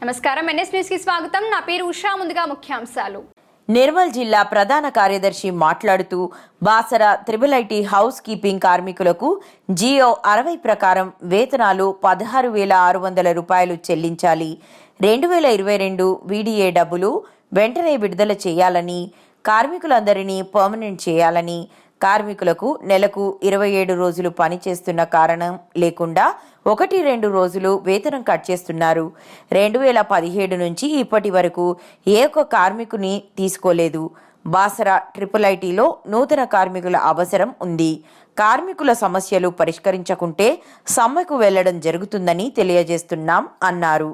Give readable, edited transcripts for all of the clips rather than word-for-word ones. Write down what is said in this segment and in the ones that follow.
నమస్కారం NS news కి స్వాగతం. నా పేరు ఉషా. ముందుగా ముఖ్యాంశాలు. నిర్మల్ జిల్లా ప్రధాన కార్యదర్శి మాట్లాడుతూ బాసర ఐఐటి హౌస్ కీపింగ్ కార్మికులకు జియో 60 ప్రకారం వేతనాలు 16,600 రూపాయలు చెల్లించాలి. 2022 వీడిఏ డబ్బులు వెంటనే విడుదల చేయాలని, కార్మికులందరినీ పర్మనెంట్ చేయాలని, కార్మికులకు నెలకు 27 రోజులు పనిచేస్తున్న కారణం లేకుండా 1-2 రోజులు వేతనం కట్ చేస్తున్నారు. 2017 నుంచి ఇప్పటి వరకు ఏ ఒక్క కార్మికుని తీసుకోలేదు. బాసర ఐఐటిలో నూతన కార్మికుల అవసరం ఉంది. కార్మికుల సమస్యలు పరిష్కరించకుంటే సమ్మెకు వెళ్లడం జరుగుతుందని తెలియజేస్తున్నాం అన్నారు.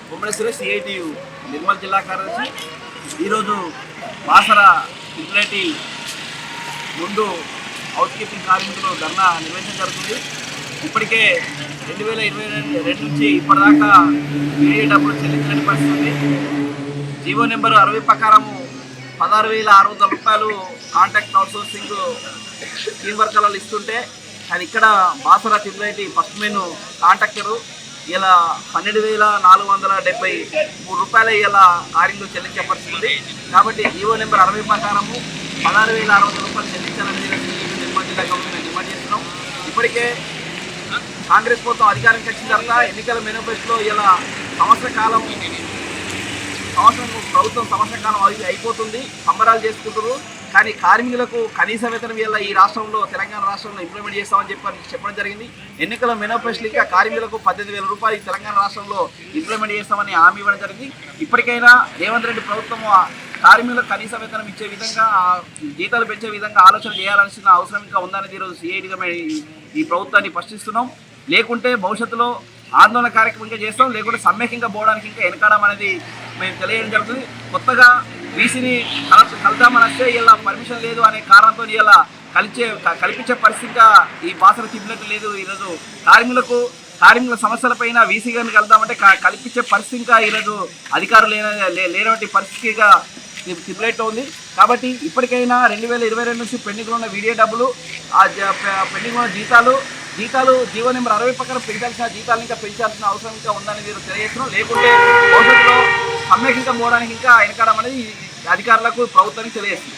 బొమ్మడి సురేష్ సిఐటియు నిర్మల్ జిల్లా కార్యదర్శి. ఈరోజు బాసర ఐఐటి ముందు హౌస్ కీపింగ్ కార్మికులు ధర్నా నిర్వహించడం జరుగుతుంది. ఇప్పటికే 2022 నుంచి ఇప్పటిదాకా వీడియో డబ్బులు చెల్లించలేని పరిస్థితి ఉంది. జీవో నెంబర్ 60 ప్రకారము 16,600 రూపాయలు కాంట్రాక్ట్ అవుట్సోర్సింగ్ స్కీమ్ వర్కర్లు ఇస్తుంటే, కానీ ఇక్కడ Basara IIT first main contractor ఇలా 12,473 రూపాయలు ఇలా కార్మికులు చెల్లించే పరిస్థితి ఉంది. కాబట్టి జీవో నెంబర్ 60 ప్రకారము 16,600 రూపాయలు చెల్లించాలని నిర్మల్ జిల్లా గవర్నమెంట్ డిమాండ్ చేస్తున్నాం. ఇప్పటికే కాంగ్రెస్ ప్రభుత్వం అధికారం వచ్చిన తర్వాత ఎన్నికల మేనిఫెస్టోలో ఇలా ప్రభుత్వం సంవత్సర కాలం అయిపోతుంది, సంబరాలు చేసుకుంటారు. కానీ కార్మికులకు కనీస వేతనం వల్ల ఈ రాష్ట్రంలో తెలంగాణ రాష్ట్రంలో ఇంప్లిమెంట్ చేస్తామని చెప్పడం జరిగింది. ఎన్నికల మేనిఫెస్టోలో కార్మికులకు 18,000 రూపాయలు తెలంగాణ రాష్ట్రంలో ఇంప్లిమెంట్ చేస్తామని హామీ ఇవ్వడం జరిగింది. ఇప్పటికైనా రేవంత్ రెడ్డి ప్రభుత్వం కార్మికులకు కనీస వేతనం ఇచ్చే విధంగా, జీతాలు పెంచే విధంగా ఆలోచన చేయాల్సిన అవసరం ఇంకా ఉందనేది ఈరోజు సిఐటిగా ఈ ప్రభుత్వాన్ని ప్రశ్నిస్తున్నాం. లేకుంటే భవిష్యత్తులో ఆందోళన కార్యక్రమంగా చేస్తాం, లేకుంటే సమ్మెకంగా పోవడానికి ఇంకా వెనకాడం అనేది మేము తెలియడం జరుగుతుంది. కొత్తగా బీసీని కలుద్దామని వస్తే ఇలా పర్మిషన్ లేదు అనే కారణంతో ఇలా కల్పించే పరిస్థితిగా ఈ బాసర తిబ్బినట్టు లేదు. ఈరోజు కార్మికుల సమస్యలపైన వీసీ గారిని కలుద్దామంటే కల్పించే పరిస్థితి ఇంకా ఈరోజు అధికారులు లేనటువంటి పరిస్థితిగా తిబ్బినట్టు ఉంది. కాబట్టి ఇప్పటికైనా 2022 నుంచి పెండింగ్లో ఉన్న వీడియో డబ్బులు, పెండింగ్లో ఉన్న జీతాలు జీవో నెంబర్ 60 ప్రకారం పెంచాల్సిన జీతాలను ఇంకా పెంచాల్సిన అవసరం ఇంకా ఉందని మీరు తెలియజేస్తున్నాం. లేకుంటే భవిష్యత్తులో సమ్మెకి ఇంకా పోవడానికి ఇంకా వెనకాడం అనేది అధికారులకు ప్రభుత్వానికి తెలియజేస్తుంది.